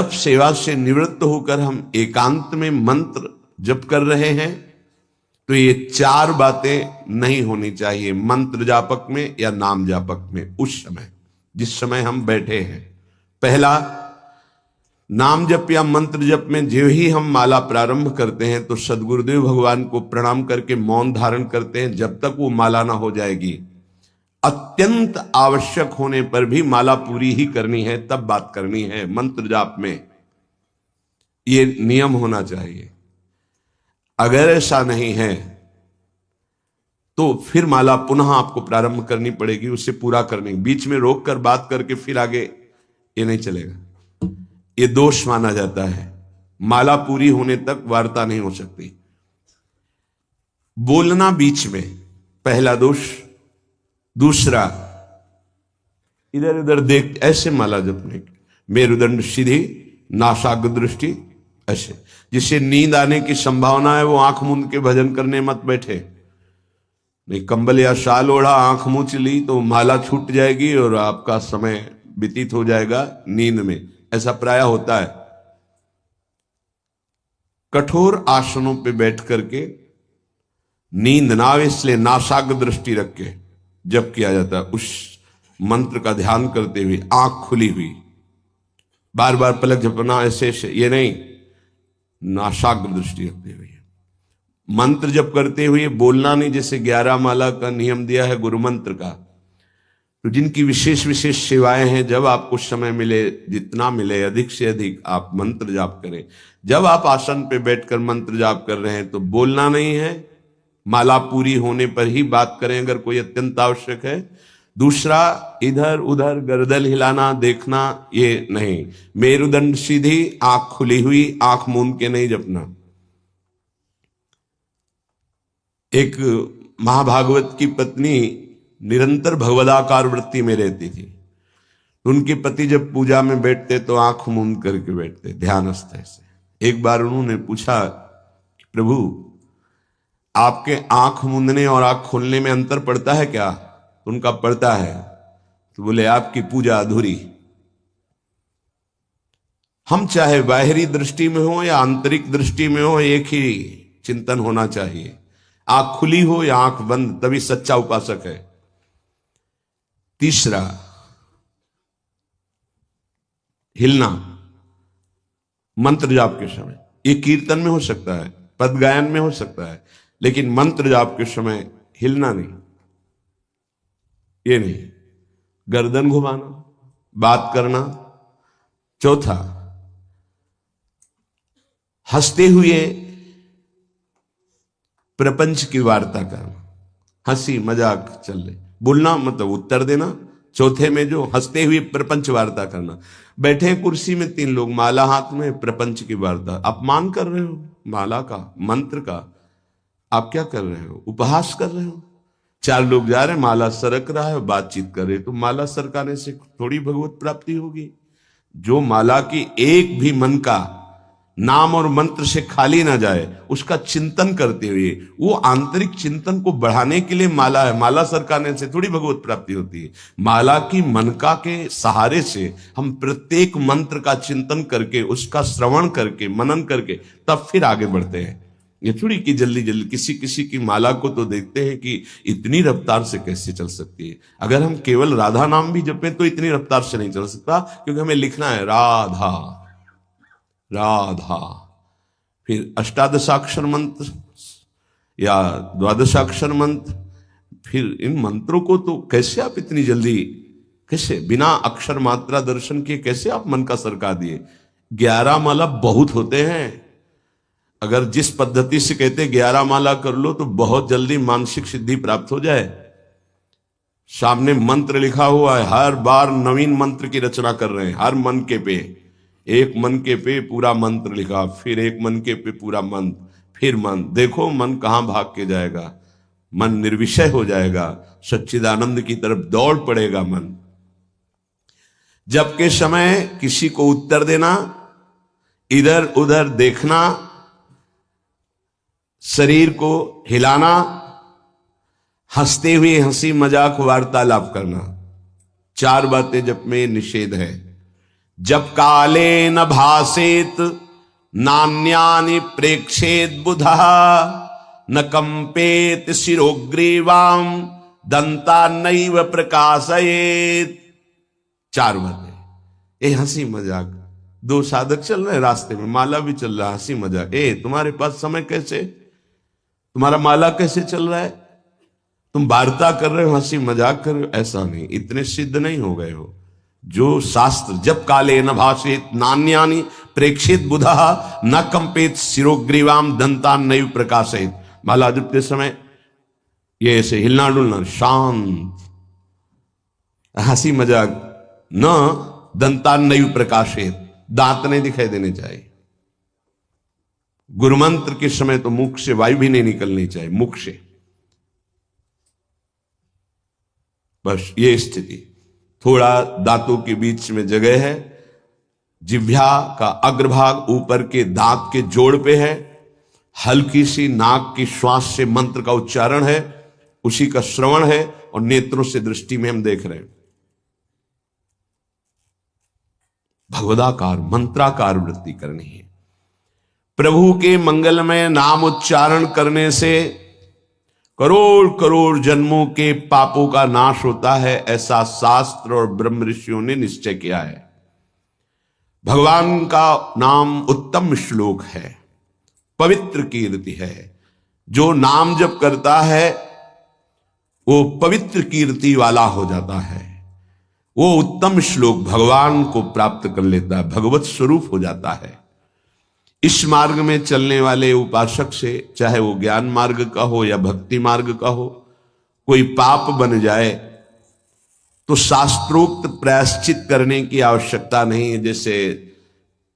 जब सेवा से निवृत्त होकर हम एकांत में मंत्र जप कर रहे हैं तो ये चार बातें नहीं होनी चाहिए मंत्र जापक में या नाम जापक में। उस समय जिस समय हम बैठे हैं, पहला, नाम जप या मंत्र जप में जो ही हम माला प्रारंभ करते हैं तो सदगुरुदेव भगवान को प्रणाम करके मौन धारण करते हैं जब तक वो माला ना हो जाएगी। अत्यंत आवश्यक होने पर भी माला पूरी ही करनी है, तब बात करनी है मंत्र जाप में। ये नियम होना चाहिए। अगर ऐसा नहीं है तो फिर माला पुनः आपको प्रारंभ करनी पड़ेगी, उससे पूरा करने। बीच में रोक कर बात करके फिर आगे ये नहीं चलेगा, ये दोष माना जाता है। माला पूरी होने तक वार्ता नहीं हो सकती। बोलना बीच में, पहला दोष। दूसरा, इधर उधर देख ऐसे माला जपने की, मेरुदंड सीधी, नासाग्र दृष्टि ऐसे। जिसे नींद आने की संभावना है वो आंख मूंद के भजन करने मत बैठे। नहीं, कंबल या शाल ओढ़ा, आंख मूंछ ली तो माला छूट जाएगी और आपका समय व्यतीत हो जाएगा नींद में। ऐसा प्राय होता है। कठोर आसनों पे बैठ करके नींद ना आवे इसलिए नासाग्र दृष्टि रख के जप किया जाता है। उस मंत्र का ध्यान करते हुए आंख खुली हुई, बार बार पलक झपकना ऐसे ये नहीं, नासाग्र दृष्टि रखते हुए मंत्र जप करते हुए बोलना नहीं। जैसे 11 माला का नियम दिया है गुरु मंत्र का, तो जिनकी विशेष विशेष सेवाएं हैं, जब आपको समय मिले, जितना मिले अधिक से अधिक आप मंत्र जाप करें। जब आप आसन पे बैठकर मंत्र जाप कर रहे हैं तो बोलना नहीं है, माला पूरी होने पर ही बात करें अगर कोई अत्यंत आवश्यक है। दूसरा, इधर उधर गर्दन हिलाना, देखना, ये नहीं। मेरुदंड सीधी, आंख खुली हुई, आंख मूंद के नहीं जपना। एक महाभागवत की पत्नी निरंतर भगवदाकार वृत्ति में रहती थी। उनके पति जब पूजा में बैठते तो आंख मूंद करके बैठते, ध्यानस्थ ऐसे। एक बार उन्होंने पूछा, प्रभु आपके आंख मूंदने और आंख खोलने में अंतर पड़ता है क्या? तो उनका पड़ता है। तो बोले आपकी पूजा अधूरी। हम चाहे बाहरी दृष्टि में हो या आंतरिक दृष्टि में हो, एक ही चिंतन होना चाहिए। आंख खुली हो या आंख बंद, तभी सच्चा उपासक है। तीसरा, हिलना मंत्र जाप के समय। ये कीर्तन में हो सकता है, पद गायन में हो सकता है, लेकिन मंत्र जाप के समय हिलना नहीं, ये नहीं। गर्दन घुमाना, बात करना। चौथा, हंसते हुए प्रपंच की वार्ता करना, हंसी मजाक चल रही, बोलना मतलब उत्तर देना। चौथे में जो हंसते हुए प्रपंच वार्ता करना। बैठे कुर्सी में 3 लोग, माला हाथ में, प्रपंच की वार्ता। अपमान कर रहे हो माला का, मंत्र का। आप क्या कर रहे हो? उपहास कर रहे हो। 4 लोग जा रहे हैं, माला सरक रहा है, बातचीत कर रहे, तो माला सरकाने से थोड़ी भगवत प्राप्ति होगी। जो माला की एक भी मन का नाम और मंत्र से खाली ना जाए, उसका चिंतन करते हुए, वो आंतरिक चिंतन को बढ़ाने के लिए माला है। माला सरकाने से थोड़ी भगवत प्राप्ति होती है। माला की मनका के सहारे से हम प्रत्येक मंत्र का चिंतन करके, उसका श्रवण करके, मनन करके तब फिर आगे बढ़ते हैं। ये थोड़ी कि जल्दी जल्दी किसी किसी की माला को तो देखते हैं कि इतनी रफ्तार से कैसे चल सकती है। अगर हम केवल राधा नाम भी जपें तो इतनी रफ्तार से नहीं चल सकता, क्योंकि हमें लिखना है राधा राधा। फिर अष्टादशाक्षर मंत्र या द्वादशाक्षर मंत्र, फिर इन मंत्रों को तो कैसे आप इतनी जल्दी, कैसे बिना अक्षर मात्रा दर्शन किए कैसे आप मन का सरका दिए? 11 माला बहुत होते हैं। अगर जिस पद्धति से कहते 11 माला कर लो तो बहुत जल्दी मानसिक सिद्धि प्राप्त हो जाए। सामने मंत्र लिखा हुआ है, हर बार नवीन मंत्र की रचना कर रहे हैं। हर मन के पे, एक मन के पे पूरा मंत्र लिखा, फिर एक मन के पे पूरा मंत्र, फिर मन। देखो मन कहां भाग के जाएगा। मन निर्विषय हो जाएगा, सच्चिदानंद की तरफ दौड़ पड़ेगा मन। जब के समय किसी को उत्तर देना, इधर उधर देखना, शरीर को हिलाना, हंसते हुए हंसी मजाक वार्तालाप करना, 4 बातें जब में निषेध है। जब काले न भासेत नान्यानि प्रेक्षेत बुधा न कंपेत शिरोग्रीवाम दंता नैव प्रकाशयेत। 4 बातें। ए हंसी मजाक, 2 साधक चल रहे रास्ते में, माला भी चल रहा, हंसी मजाक। तुम्हारे पास समय कैसे, तुम्हारा माला कैसे चल रहा है, तुम वार्ता कर रहे हो, हंसी मजाक कर रहे हो। ऐसा नहीं, इतने सिद्ध नहीं हो गए हो। जो शास्त्र जब काले न भाषेत नान्यानि प्रेक्षित बुधा न कंपेत शिरोग्रीवाम दंतान नैव प्रकाशित। माला जपते समय ये ऐसे हिलना डुलना, शांत, हंसी मजाक, न दंतान नैव प्रकाशित, दांत नहीं दिखाई देने चाहिए। गुरुमंत्र के समय तो मुख से वायु भी नहीं निकलनी चाहिए, मुख से। बस ये स्थिति। थोड़ा दांतों के बीच में जगह है, जिह्वा का अग्रभाग ऊपर के दांत के जोड़ पे है, हल्की सी नाक की श्वास से मंत्र का उच्चारण है, उसी का श्रवण है, और नेत्रों से दृष्टि में हम देख रहे हैं। भगवदाकार मंत्राकार वृत्ति करनी है। प्रभु के मंगलमय नाम उच्चारण करने से करोड़ करोड़ जन्मों के पापों का नाश होता है, ऐसा शास्त्र और ब्रह्म ऋषियों ने निश्चय किया है। भगवान का नाम उत्तम श्लोक है, पवित्र कीर्ति है। जो नाम जप करता है वो पवित्र कीर्ति वाला हो जाता है, वो उत्तम श्लोक भगवान को प्राप्त कर लेता है, भगवत स्वरूप हो जाता है। इस मार्ग में चलने वाले उपासक से, चाहे वो ज्ञान मार्ग का हो या भक्ति मार्ग का हो, कोई पाप बन जाए तो शास्त्रोक्त प्रायश्चित करने की आवश्यकता नहीं है। जैसे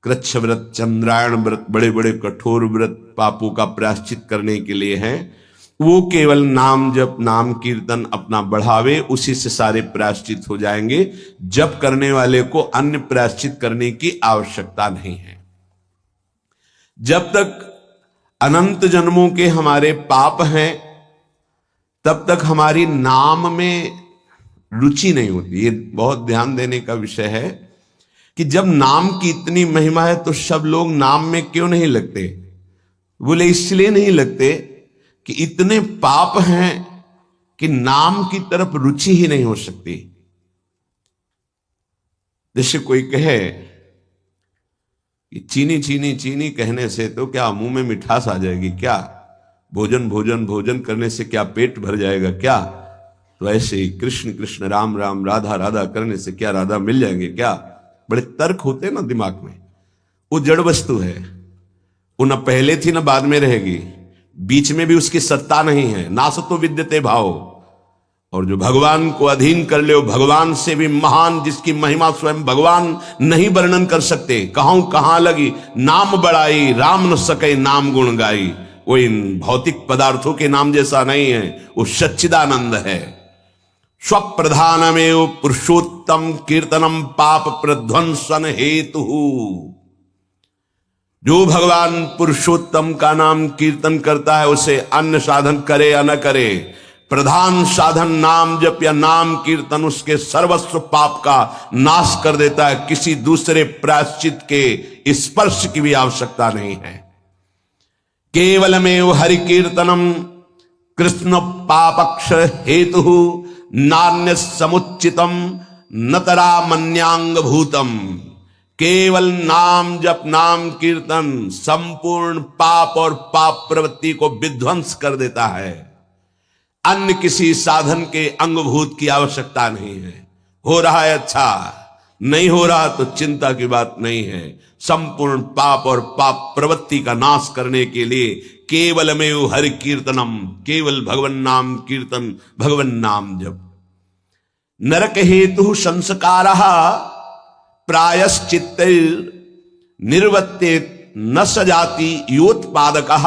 कृच्छ व्रत, चंद्रायण व्रत, बड़े बड़े कठोर व्रत पापों का प्रायश्चित करने के लिए हैं, वो केवल नाम जप, नाम कीर्तन अपना बढ़ावे, उसी से सारे प्रायश्चित हो जाएंगे। जप करने वाले को अन्य प्रायश्चित करने की आवश्यकता नहीं है। जब तक अनंत जन्मों के हमारे पाप हैं तब तक हमारी नाम में रुचि नहीं होती। ये बहुत ध्यान देने का विषय है कि जब नाम की इतनी महिमा है तो सब लोग नाम में क्यों नहीं लगते? बोले इसलिए नहीं लगते कि इतने पाप हैं कि नाम की तरफ रुचि ही नहीं हो सकती। जैसे कोई कहे कि चीनी चीनी चीनी कहने से तो क्या मुंह में मिठास आ जाएगी क्या? भोजन भोजन भोजन करने से क्या पेट भर जाएगा क्या? तो ऐसे ही कृष्ण कृष्ण राम राम राधा राधा करने से क्या राधा मिल जाएंगे क्या? बड़े तर्क होते हैं ना दिमाग में। वो जड़ वस्तु है, वो न पहले थी न बाद में रहेगी, बीच में भी उसकी सत्ता नहीं है। नासतो विद्यते भाव। और जो भगवान को अधीन कर ले, भगवान से भी महान, जिसकी महिमा स्वयं भगवान नहीं वर्णन कर सकते। कहूं कहां लगी नाम बड़ाई, राम न सके नाम गुण गाई। वो इन भौतिक पदार्थों के नाम जैसा नहीं है, वो सच्चिदानंद है। स्वप्रधानमेव पुरुषोत्तम कीर्तनम पाप प्रध्वंसन हेतु। जो भगवान पुरुषोत्तम का नाम कीर्तन करता है, उसे अन्य साधन करे या न करे, प्रधान साधन नाम जप या नाम कीर्तन उसके सर्वस्व पाप का नाश कर देता है। किसी दूसरे प्रायश्चित के स्पर्श की भी आवश्यकता नहीं है। केवलमेव हरि कीर्तनम कृष्ण पापक्ष हेतु नान्य समुच्चितम नतरा मन्यांग भूतम। केवल नाम जप नाम कीर्तन संपूर्ण पाप और पाप प्रवृत्ति को विध्वंस कर देता है। अन्य किसी साधन के अंगभूत की आवश्यकता नहीं है। हो रहा है अच्छा, नहीं हो रहा तो चिंता की बात नहीं है। संपूर्ण पाप और पाप प्रवृत्ति का नाश करने के लिए केवलमेव हरि कीर्तनम, केवल भगवन नाम कीर्तन, भगवन नाम जप। नरक हेतु संस्कारः प्रायश्चित्त निर्वर्ते न सजाति योत्पादकः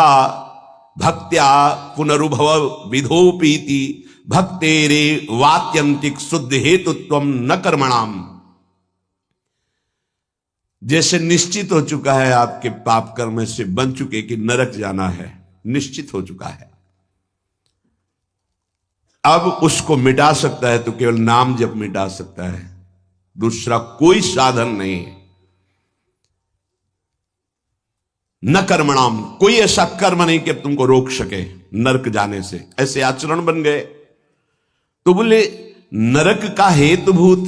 भक्त्या पुनरुभव विधोपीति भक्तेरे वात्यंतिक शुद्ध हेतुत्व न कर्मणाम। जैसे निश्चित हो चुका है आपके पाप कर्म से बन चुके कि नरक जाना है, निश्चित हो चुका है। अब उसको मिटा सकता है तो केवल नाम जप मिटा सकता है, दूसरा कोई साधन नहीं है। न कर्मणाम, कोई ऐसा कर्म नहीं कि तुमको रोक सके नरक जाने से, ऐसे आचरण बन गए। तो बोले नरक का हेतुभूत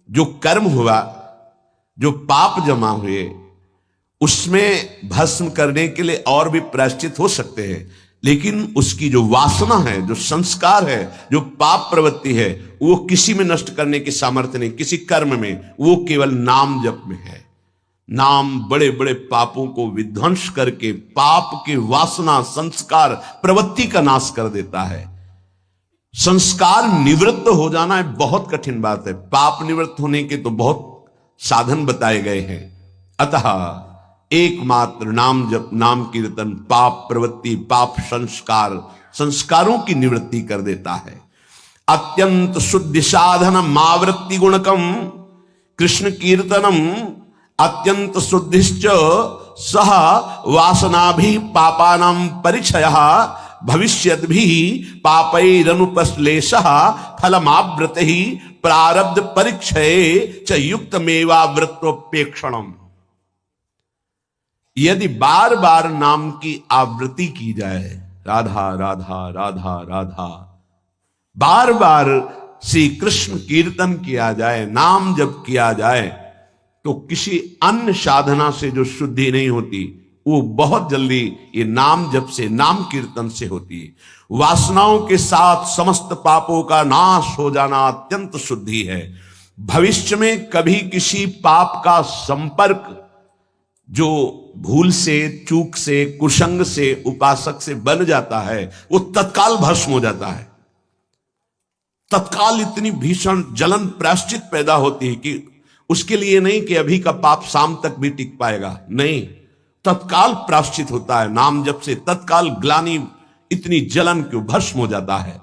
जो कर्म हुआ, जो पाप जमा हुए, उसमें भस्म करने के लिए और भी प्रायश्चित हो सकते हैं, लेकिन उसकी जो वासना है, जो संस्कार है, जो पाप प्रवृत्ति है, वो किसी में नष्ट करने की सामर्थ्य नहीं, किसी कर्म में, वो केवल नाम जप में है। नाम बड़े बड़े पापों को विध्वंस करके पाप की वासना, संस्कार, प्रवृत्ति का नाश कर देता है। संस्कार निवृत्त हो जाना है बहुत कठिन बात है। पाप निवृत्त होने के तो बहुत साधन बताए गए हैं। अतः एकमात्र नाम जप, नाम कीर्तन पाप प्रवृत्ति, पाप संस्कार, संस्कारों की निवृत्ति कर देता है। अत्यंत शुद्धि साधनम आवृत्ति गुणकम कृष्ण कीर्तनम अत्यंत शुद्धिश्च सह वासनाभि पापानां परिचयः भविष्यद्भि पापैरनुपश्लेषः फलमावृतिः प्रारब्ध परिक्षये च युक्तमेवावृत्तोपेक्षणम्। यदि बार बार नाम की आवृत्ति की जाए, राधा राधा राधा राधा, बार बार श्री कृष्ण कीर्तन किया जाए, नाम जप किया जाए, तो किसी अन्य साधना से जो शुद्धि नहीं होती, वो बहुत जल्दी ये नाम जप से, नाम कीर्तन से होती है। वासनाओं के साथ समस्त पापों का नाश हो जाना अत्यंत शुद्धि है। भविष्य में कभी किसी पाप का संपर्क जो भूल से, चूक से, कुसंग से, उपासक से बन जाता है, वो तत्काल भस्म हो जाता है। तत्काल इतनी भीषण जलन प्रायश्चित पैदा होती है कि उसके लिए नहीं कि अभी का पाप शाम तक भी टिक पाएगा, नहीं, तत्काल प्रायश्चित होता है। नाम जप से तत्काल ग्लानि, इतनी जलन क्यों, भस्म हो जाता है।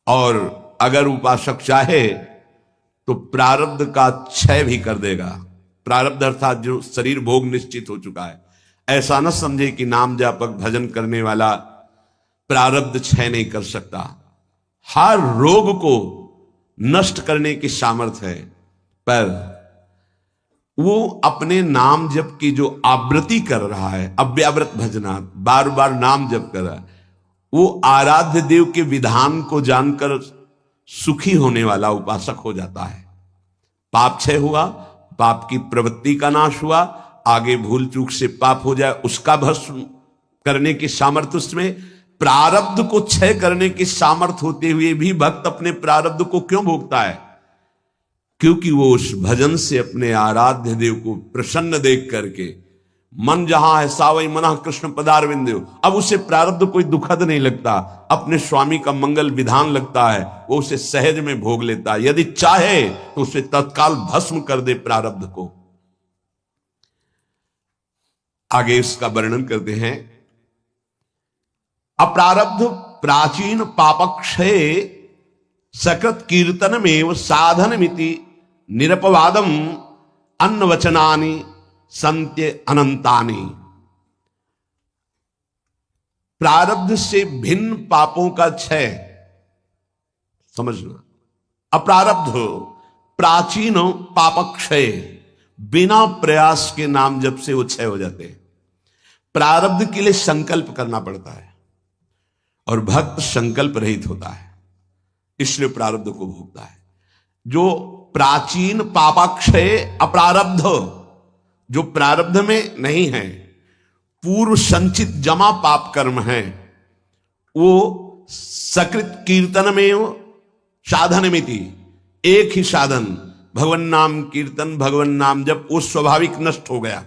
और अगर उपासक चाहे तो प्रारब्ध का क्षय भी कर देगा। प्रारब्ध अर्थात जो शरीर भोग निश्चित हो चुका है, ऐसा न समझे कि नाम जापक भजन करने वाला प्रारब्ध क्षय नहीं कर सकता। हर रोग को नष्ट करने की सामर्थ्य है, पर वो अपने नाम जप की जो आवृत्ति कर रहा है, अव्यावृत भजना, बार बार नाम जप कर रहा है, वो आराध्य देव के विधान को जानकर सुखी होने वाला उपासक हो जाता है। पाप क्षय हुआ, पाप की प्रवृत्ति का नाश हुआ, आगे भूल चूक से पाप हो जाए उसका भस्म करने की सामर्थ्य उसमें, प्रारब्ध को क्षय करने की सामर्थ्य होते हुए भी भक्त अपने प्रारब्ध को क्यों भोगता है? क्योंकि वो उस भजन से अपने आराध्य देव को प्रसन्न देख करके, मन जहां है सावई मना कृष्ण पदारविंद, अब उसे प्रारब्ध कोई दुखद नहीं लगता, अपने स्वामी का मंगल विधान लगता है, वो उसे सहज में भोग लेता है। यदि चाहे तो उसे तत्काल भस्म कर दे प्रारब्ध को। आगे इसका वर्णन करते हैं। अप्रारब्ध प्राचीन पापक्षय सकृत कीर्तनमेव साधनमिति निरपवादम अन्नवचनानि संत्य अनंतानि। प्रारब्ध से भिन्न पापों का क्षय समझना। अप्रारब्ध प्राचीन पापक्षय, बिना प्रयास के नाम जप से वो क्षय हो जाते हैं। प्रारब्ध के लिए संकल्प करना पड़ता है और भक्त संकल्प रहित होता है, इसलिए प्रारब्ध को भोगता है। जो प्राचीन पापाक्षय अप्रारब्ध, जो प्रारब्ध में नहीं है, पूर्व संचित जमा पाप कर्म है, वो सकृत कीर्तन में साधनमिति, एक ही साधन भगवन नाम कीर्तन, भगवन नाम जब वो स्वाभाविक नष्ट हो गया।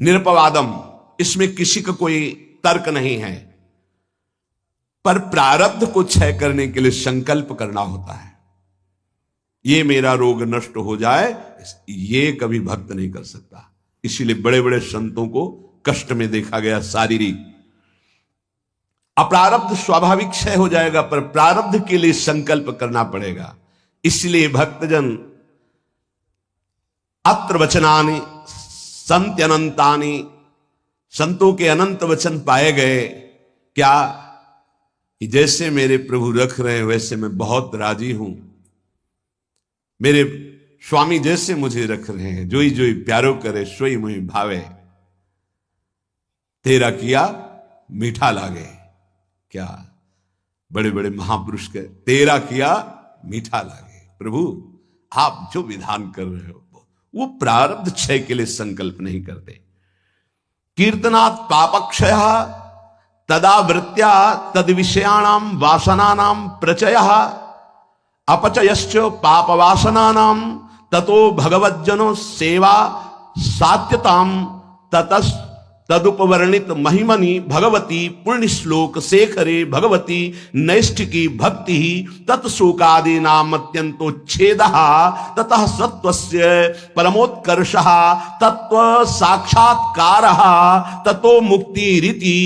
निरपवादम, इसमें किसी का कोई तर्क नहीं है, पर प्रारब्ध को क्षय करने के लिए संकल्प करना होता है। ये मेरा रोग नष्ट हो जाए, ये कभी भक्त नहीं कर सकता। इसीलिए बड़े बड़े संतों को कष्ट में देखा गया शारीरिक। अप्रारब्ध स्वाभाविक क्षय हो जाएगा, पर प्रारब्ध के लिए संकल्प करना पड़ेगा। इसलिए भक्तजन अत्र वचनानि संत्य अनंतानि, संतों के अनंत वचन पाए गए। क्या कि जैसे मेरे प्रभु रख रहे हैं वैसे मैं बहुत राजी हूं, मेरे स्वामी जैसे मुझे रख रहे हैं, जोई जोई प्यारो करे सोई मुझे भावे। तेरा किया मीठा लागे। क्या बड़े बड़े महापुरुष के तेरा किया मीठा लागे। प्रभु आप जो विधान कर रहे हो वो प्रारब्ध क्षय के लिए संकल्प नहीं करते। कीर्तनात् पापक्षय तदा वृत्त्या तद विषयाणाम वासनानाम प्रचयः अपचयश्च पाप वासनानाम ततो भगवज्जनो सेवा सात्यताम ततस् तदुपवर्णित महिमनि भगवती पुण्य श्लोक शेखरे भगवती नैष्ठिकी भक्ति तत्शोकादि नाम अत्यंतोच्छेद ततः सत्वस्य परमोत्कर्षः तत्व साक्षात्कार ततो मुक्ति रीति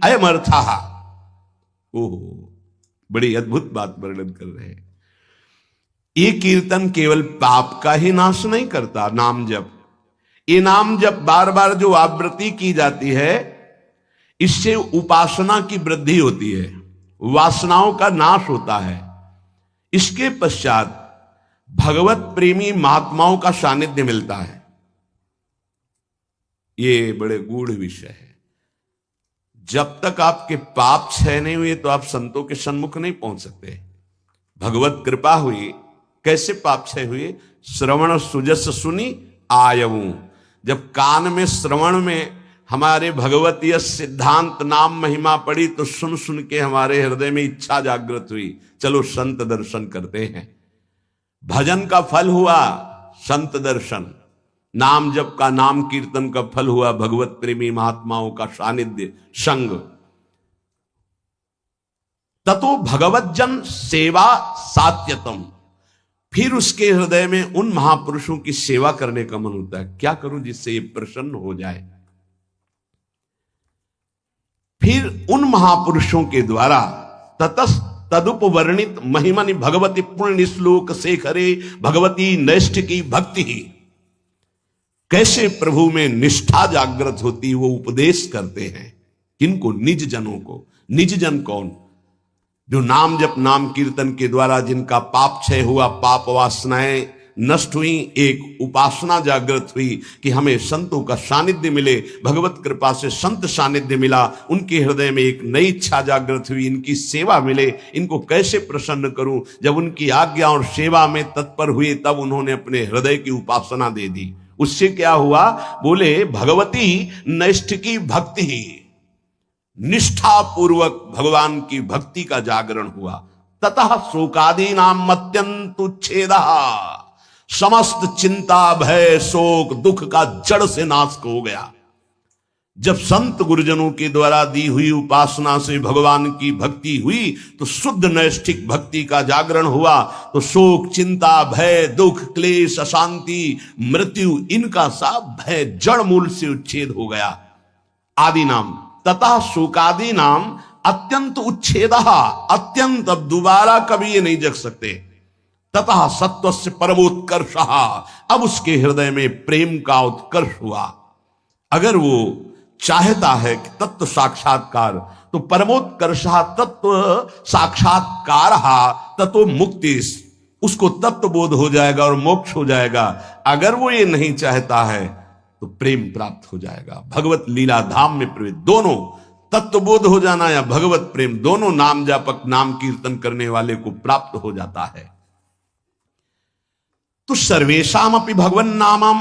अयमर्थः। ओहो, बड़ी अद्भुत बात वर्णन कर रहे हैं। ये कीर्तन केवल पाप का ही नाश नहीं करता, नाम जप, ये नाम जप बार बार जो आवृत्ति की जाती है इससे उपासना की वृद्धि होती है, वासनाओं का नाश होता है। इसके पश्चात भगवत प्रेमी महात्माओं का सानिध्य मिलता है। ये बड़े गूढ़ विषय है। जब तक आपके पाप क्षय नहीं हुए तो आप संतों के सन्मुख नहीं पहुंच सकते। भगवत कृपा हुई, कैसे पाप क्षय हुए? श्रवण सुजस सुनी आयऊ। जब कान में श्रवण में हमारे भगवतीय सिद्धांत नाम महिमा पड़ी तो सुन सुन के हमारे हृदय में इच्छा जागृत हुई, चलो संत दर्शन करते हैं। भजन का फल हुआ संत दर्शन, नाम जप का, नाम कीर्तन का फल हुआ भगवत प्रेमी महात्माओं का सानिध्य संग। ततो भगवज्जन सेवा सात्यतम। फिर उसके हृदय में उन महापुरुषों की सेवा करने का मन होता है, क्या करूं जिससे ये प्रसन्न हो जाए। फिर उन महापुरुषों के द्वारा ततस् तदुपवर्णित महिमनि भगवती पुण्य श्लोक शेखरे भगवती नैष्ठिकी भक्ति। कैसे प्रभु में निष्ठा जागृत होती वो उपदेश करते हैं। किनको? निज जनों को। निज जन कौन? जो नाम जप नाम कीर्तन के द्वारा जिनका पाप क्षय हुआ, पाप वासनाएं नष्ट हुई, एक उपासना जागृत हुई कि हमें संतों का सानिध्य मिले, भगवत कृपा से संत सानिध्य मिला, उनके हृदय में एक नई इच्छा जागृत हुई, इनकी सेवा मिले, इनको कैसे प्रसन्न करूं। जब उनकी आज्ञा और सेवा में तत्पर हुए तब उन्होंने अपने हृदय की उपासना दे दी। उससे क्या हुआ? बोले भगवती नैष्ठिकी भक्ति, निष्ठा पूर्वक भगवान की भक्ति का जागरण हुआ। ततः शोकादि नाम अत्यंत उच्छेदा। समस्त चिंता भय शोक दुख का जड़ से नाश हो गया। जब संत गुरुजनों के द्वारा दी हुई उपासना से भगवान की भक्ति हुई तो शुद्ध नैष्ठिक भक्ति का जागरण हुआ। तो शोक चिंता भय दुख क्लेश अशांति मृत्यु इनका सब भय जड़ मूल से उच्छेद हो गया। आदि नाम तथा शोकादि नाम अत्यंत उच्छेद, अत्यंत, अब दोबारा कभी ये नहीं जग सकते। तथा सत्व से परमोत्कर्ष, अब उसके हृदय में प्रेम का उत्कर्ष हुआ। अगर वो चाहता है कि तत्व साक्षात्कार तो परमोत्कर्ष तत्व साक्षात्कार तत्व मुक्ति, उसको तत्व बोध हो जाएगा और मोक्ष हो जाएगा। अगर वो ये नहीं चाहता है तो प्रेम प्राप्त हो जाएगा। भगवत लीला धाम में प्रवेश, दोनों तत्वबोध हो जाना या भगवत प्रेम, दोनों नाम जापक नाम कीर्तन करने वाले को प्राप्त हो जाता है। तो सर्वेशाम अपि भगवन नामम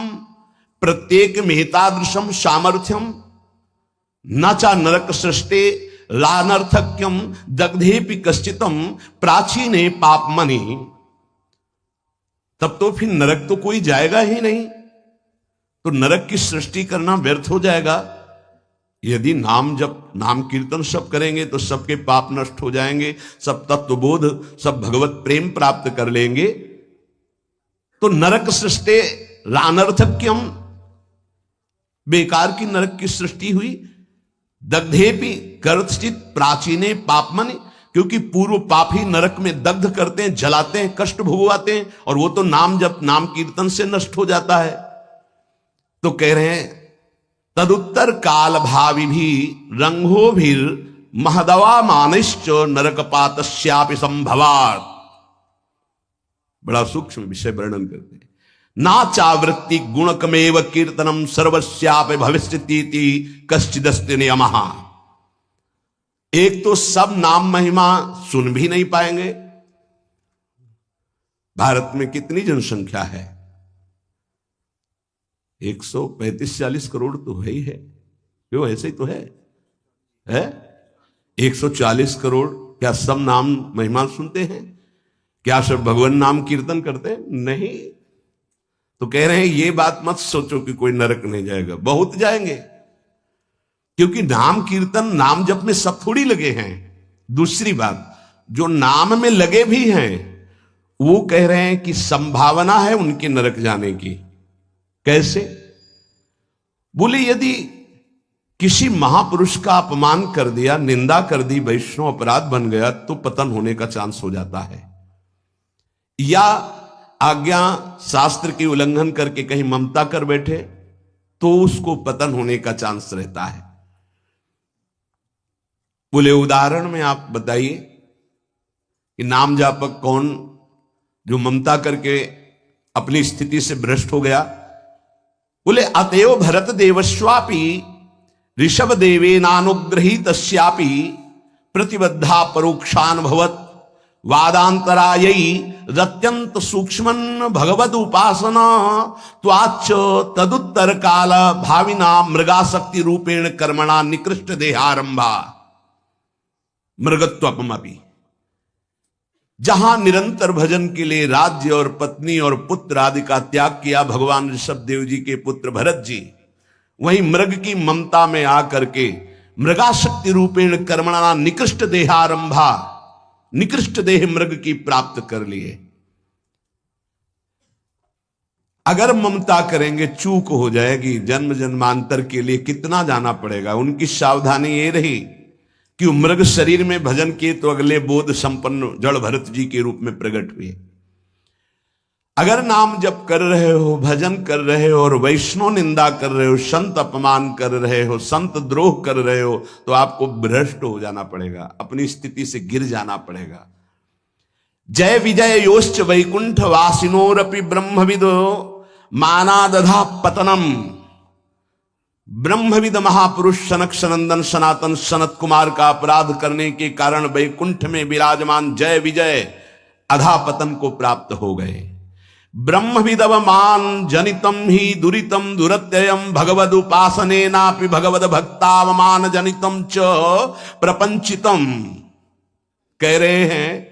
प्रत्येक मेहतादृशम सामर्थ्यम न चा नरक सृष्टे लानर्थक्यम दग्धेपि कश्चितम प्राचीने पापमनि। तब तो फिर नरक तो कोई जाएगा ही नहीं, तो नरक की सृष्टि करना व्यर्थ हो जाएगा। यदि नाम जप नाम कीर्तन सब करेंगे तो सबके पाप नष्ट हो जाएंगे, सब तत्वबोध सब भगवत प्रेम प्राप्त कर लेंगे। तो नरक सृष्टि लानर्थक्यम, बेकार की नरक की सृष्टि हुई। दग्धेपि कर्तचित प्राचीने पापमनि, क्योंकि पूर्व पापी नरक में दग्ध करते हैं, जलाते हैं, कष्ट भोगवाते हैं, और वो तो नाम जप नाम कीर्तन से नष्ट हो जाता है। तो कह रहे हैं तदुत्तर काल भावी भी रंगो भी महदवा मानिश्च नरकपातस्यापि संभवात्। बड़ा सूक्ष्म विषय वर्णन करते हैं। ना चावृत्ति गुणकमेव कीर्तनम सर्वस्यापि भविष्यति कश्चिदस्ति नियमः। एक तो सब नाम महिमा सुन भी नहीं पाएंगे। भारत में कितनी जनसंख्या है? 135-40 करोड़ तो है ही है। क्यों, ऐसे ही तो है 140 करोड़। क्या सब नाम महिमा सुनते हैं? क्या सब भगवान नाम कीर्तन करते हैं? नहीं। तो कह रहे हैं ये बात मत सोचो कि कोई नरक नहीं जाएगा, बहुत जाएंगे। क्योंकि नाम कीर्तन नाम जप में सब थोड़ी लगे हैं। दूसरी बात, जो नाम में लगे भी हैं वो कह रहे हैं कि संभावना है उनके नरक जाने की। कैसे? बोले यदि किसी महापुरुष का अपमान कर दिया, निंदा कर दी, वैष्णव अपराध बन गया तो पतन होने का चांस हो जाता है। या आज्ञा शास्त्र की उल्लंघन करके कहीं ममता कर बैठे तो उसको पतन होने का चांस रहता है। बोले उदाहरण में आप बताइए कि नाम जापक कौन जो ममता करके अपनी स्थिति से भ्रष्ट हो गया? बोले अतएव भरत देवस्वापि ऋषभ देवेनानुग्रहीतस्यापि प्रतिबद्धा परोक्षानुभवत वादांतरायै रत्यंत सूक्ष्मन भगवद उपासना त्वाच तदुत्तर काल भाविना मृगाशक्ति रूपेण कर्मणा निकृष्ट देहारंभा मृगत्वपमपि। जहां निरंतर भजन के लिए राज्य और पत्नी और पुत्र आदि का त्याग किया भगवान ऋषभ देव जी के पुत्र भरत जी, वहीं मृग की ममता में आकर के मृगाशक्ति रूपेण कर्मणा निकृष्ट देहारंभा, निकृष्ट देह मृग की प्राप्त कर लिए। अगर ममता करेंगे चूक हो जाएगी, जन्म जन्मांतर के लिए कितना जाना पड़ेगा। उनकी सावधानी ये रही कि मृग शरीर में भजन किए तो अगले बोध संपन्न जड़ भरत जी के रूप में प्रकट हुए। अगर नाम जप कर रहे हो, भजन कर रहे हो और वैष्णव निंदा कर रहे हो, संत अपमान कर रहे हो, संत द्रोह कर रहे हो, तो आपको भ्रष्ट हो जाना पड़ेगा, अपनी स्थिति से गिर जाना पड़ेगा। जय विजय योश्च वैकुंठ वासिनोरपि ब्रह्मविदो मानादधा पतनम। ब्रह्मविद महापुरुष सनक सनंदन सनातन सनत कुमार का अपराध करने के कारण वैकुंठ में विराजमान जय विजय अधापतन को प्राप्त हो गए। ब्रह्मविदवमान जनितम ही दुरितम दुरत्ययम भगवद उपासनेनापि भगवद भक्तावमान जनितम च प्रपंचितम। कह रहे हैं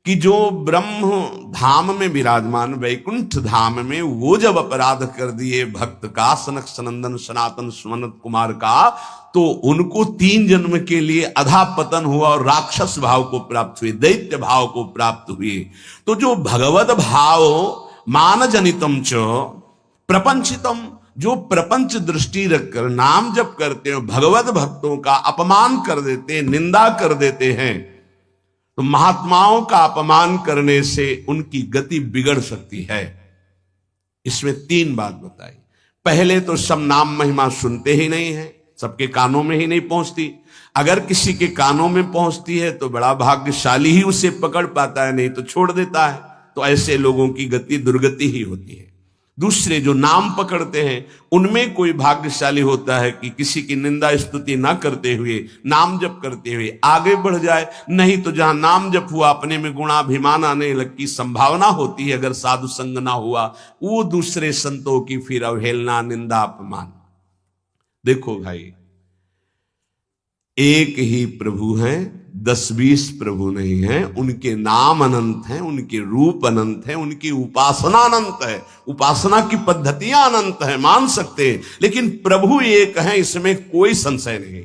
कि जो ब्रह्म धाम में विराजमान वैकुंठ धाम में वो जब अपराध कर दिए भक्त का, सनक सनंदन सनातन सनत कुमार का, तो उनको 3 जन्म के लिए अधापतन हुआ और राक्षस भाव को प्राप्त हुए, दैत्य भाव को प्राप्त हुए। तो जो भगवद भाव मान जनितम च प्रपंचितम, जो प्रपंच दृष्टि रखकर नाम जप करते हो, भगवत भक्तों का अपमान कर देते हैं, निंदा कर देते हैं, तो महात्माओं का अपमान करने से उनकी गति बिगड़ सकती है। इसमें 3 बात बताई। पहले तो सब नाम महिमा सुनते ही नहीं है, सबके कानों में ही नहीं पहुंचती। अगर किसी के कानों में पहुंचती है तो बड़ा भाग्यशाली ही उसे पकड़ पाता है, नहीं तो छोड़ देता है। तो ऐसे लोगों की गति दुर्गति ही होती है। दूसरे जो नाम पकड़ते हैं उनमें कोई भाग्यशाली होता है कि किसी की निंदा स्तुति ना करते हुए नाम जप करते हुए आगे बढ़ जाए। नहीं तो जहां नाम जप हुआ अपने में गुणाभिमान आने लग की संभावना होती है, अगर साधु संग ना हुआ, वो दूसरे संतों की फिर अवहेलना निंदा अपमान। देखो भाई, एक ही प्रभु हैं, 10-20 प्रभु नहीं हैं। उनके नाम अनंत हैं, उनके रूप अनंत हैं, उनकी उपासना अनंत है, उपासना की पद्धतियां अनंत हैं, मान सकते हैं, लेकिन प्रभु एक हैं, इसमें कोई संशय नहीं।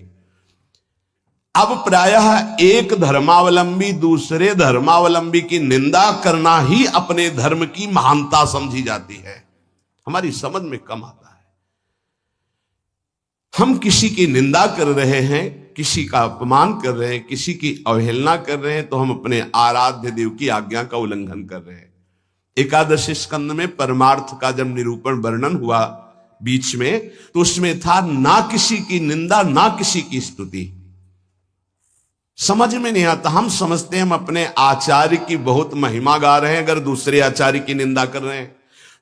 अब प्रायः एक धर्मावलंबी दूसरे धर्मावलंबी की निंदा करना ही अपने धर्म की महानता समझी जाती है। हमारी समझ में कम आता है। हम किसी की निंदा कर रहे हैं, किसी का अपमान कर रहे हैं, किसी की अवहेलना कर रहे हैं, तो हम अपने आराध्य देव की आज्ञा का उल्लंघन कर रहे हैं। एकादश स्कंद में परमार्थ का जब निरूपण वर्णन हुआ बीच में, तो उसमें था ना किसी की निंदा ना किसी की स्तुति। समझ में नहीं आता। हम समझते हैं हम अपने आचार्य की बहुत महिमा गा रहे हैं अगर दूसरे आचार्य की निंदा कर रहे हैं।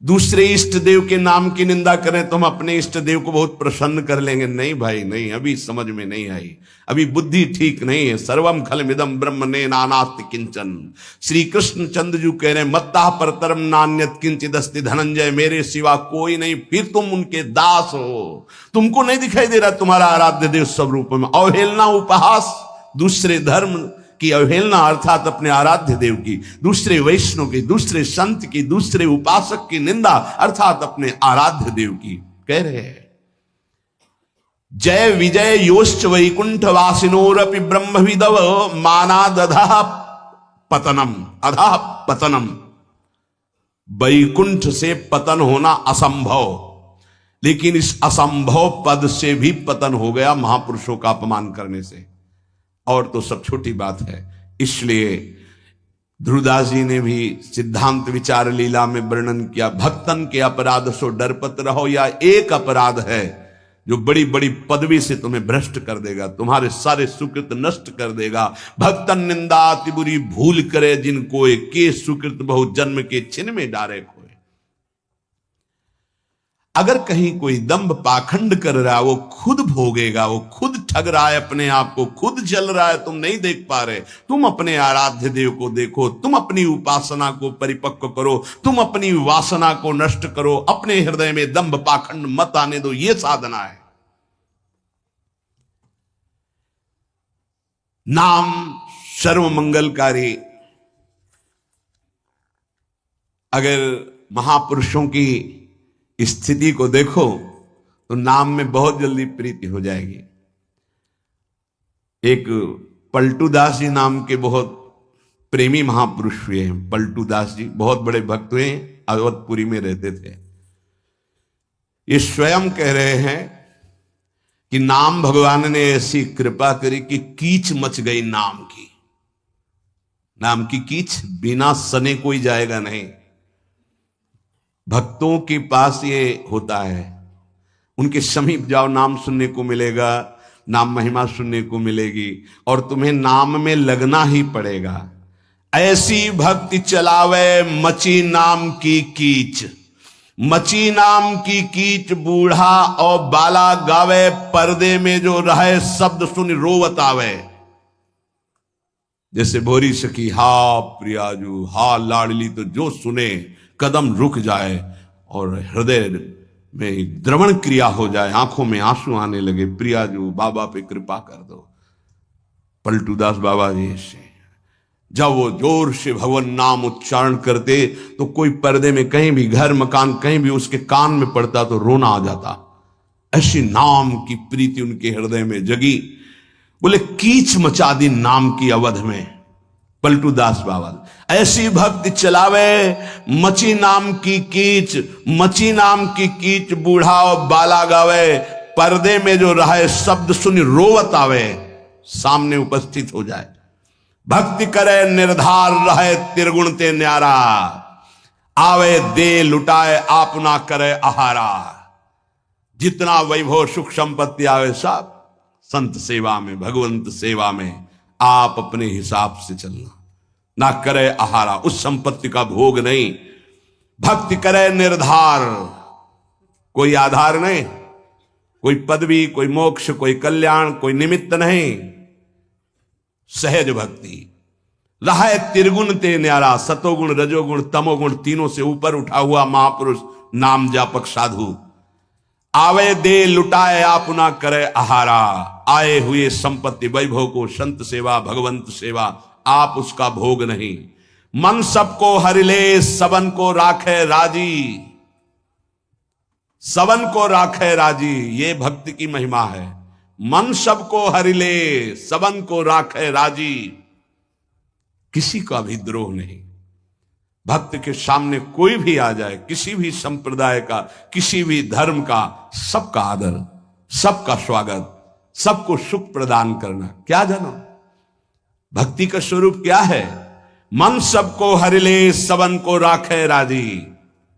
दूसरे इष्ट देव के नाम की निंदा करें तो हम अपने इष्ट देव को बहुत प्रसन्न कर लेंगे। नहीं भाई नहीं, अभी समझ में नहीं आई, अभी बुद्धि ठीक नहीं है। सर्वम खलमिदम ब्रह्म ने नानास्ति किंचन। श्री कृष्ण चंद्र जी कह रहे मत्ता परतरम नान्यत किंचित अस्ति धनंजय, मेरे सिवा कोई नहीं, फिर तुम उनके दास हो। तुमको नहीं दिखाई दे रहा तुम्हारा आराध्य देव स्वरूप में? अवहेलना उपहास, दूसरे धर्म की अवहेलना अर्थात अपने आराध्य देव की, दूसरे वैष्णव की, दूसरे संत की, दूसरे उपासक की निंदा अर्थात अपने आराध्य देव की। कह रहे हैं जय विजय योश्च वैकुंठ वासिनोरपि ब्रह्मविदव मानादधः पतनम, अधः पतनम। वैकुंठ से पतन होना असंभव, लेकिन इस असंभव पद से भी पतन हो गया महापुरुषों का अपमान करने से, और तो सब छोटी बात है। इसलिए ध्रुवदास जी ने भी सिद्धांत विचार लीला में वर्णन किया, भक्तन के अपराध सो डरपत रहो। या एक अपराध है जो बड़ी बड़ी पदवी से तुम्हें भ्रष्ट कर देगा, तुम्हारे सारे सुकृत नष्ट कर देगा। भक्तन निंदा अति बुरी भूल करे जिनको, के सुकृत बहु जन्म के छिन में डारे खोए। अगर कहीं कोई दंभ पाखंड कर रहा है वो खुद भोगेगा, वो खुद ठग रहा है अपने आप को, खुद जल रहा है, तुम नहीं देख पा रहे। तुम अपने आराध्य देव को देखो, तुम अपनी उपासना को परिपक्व करो, तुम अपनी वासना को नष्ट करो, अपने हृदय में दंभ पाखंड मत आने दो, ये साधना है। नाम सर्व मंगलकारी। अगर महापुरुषों की स्थिति को देखो तो नाम में बहुत जल्दी प्रीति हो जाएगी। एक पलटू दास जी नाम के बहुत प्रेमी महापुरुष हुए हैं। पलटू दास जी बहुत बड़े भक्त हुए हैं, अवधपुरी में रहते थे। ये स्वयं कह रहे हैं कि नाम भगवान ने ऐसी कृपा करी कि कीच मच गई नाम की। नाम की कीच बिना सने कोई जाएगा नहीं। भक्तों के पास ये होता है, उनके समीप जाओ नाम सुनने को मिलेगा, नाम महिमा सुनने को मिलेगी, और तुम्हें नाम में लगना ही पड़ेगा। ऐसी भक्ति चलावे मची नाम की कीच, मची नाम की कीच बूढ़ा और बाला गावे, पर्दे में जो रहे शब्द सुन रोवत आवे। जैसे भोरी सखी हा प्रियाजू हा लाडली, तो जो सुने कदम रुक जाए और हृदय में द्रवण क्रिया हो जाए, आंखों में आंसू आने लगे। प्रियाजू बाबा पे कृपा कर दो। पलटूदास बाबा जी से जब वो जोर से भगवान नाम उच्चारण करते तो कोई पर्दे में कहीं भी, घर मकान कहीं भी उसके कान में पड़ता तो रोना आ जाता। ऐसी नाम की प्रीति उनके हृदय में जगी। बोले कीच मचा दी नाम की अवध में। पलटूदास बाबा ऐसी भक्ति चलावे मची नाम की कीच, मची नाम की कीच बूढ़ा और बाला गावे, पर्दे में जो रहे शब्द सुन रोवत आवे, सामने उपस्थित हो जाए। भक्ति करे निर्धार रहे त्रिगुण ते न्यारा, आवे दे लुटाए आप ना करे आहारा। जितना वैभव सुख संपत्ति आवे सब संत सेवा में, भगवंत सेवा में आप अपने हिसाब से चलना, ना करे आहारा, उस संपत्ति का भोग नहीं। भक्ति करे निर्धार, कोई आधार नहीं, कोई पदवी, कोई मोक्ष, कोई कल्याण, कोई निमित्त नहीं। सहज भक्ति रहे त्रिगुण ते न्यारा, सतोगुण रजोगुण तमोगुण तीनों से ऊपर उठा हुआ महापुरुष नाम जापक साधु। आवे दे लुटाए आप ना करे आहारा, आए हुए संपत्ति वैभव को संत सेवा भगवंत सेवा आप उसका भोग नहीं। मन सबको हरिले सबन को राखे राजी, सबन को राखे राजी, ये भक्ति की महिमा है। मन सबको हरिले सबन को राखे राजी, किसी का भी द्रोह नहीं। भक्त के सामने कोई भी आ जाए, किसी भी संप्रदाय का, किसी भी धर्म का, सबका आदर, सबका स्वागत, सबको सुख प्रदान करना। क्या जानो भक्ति का स्वरूप क्या है? मन सबको हरिले सबन को राखे राजी।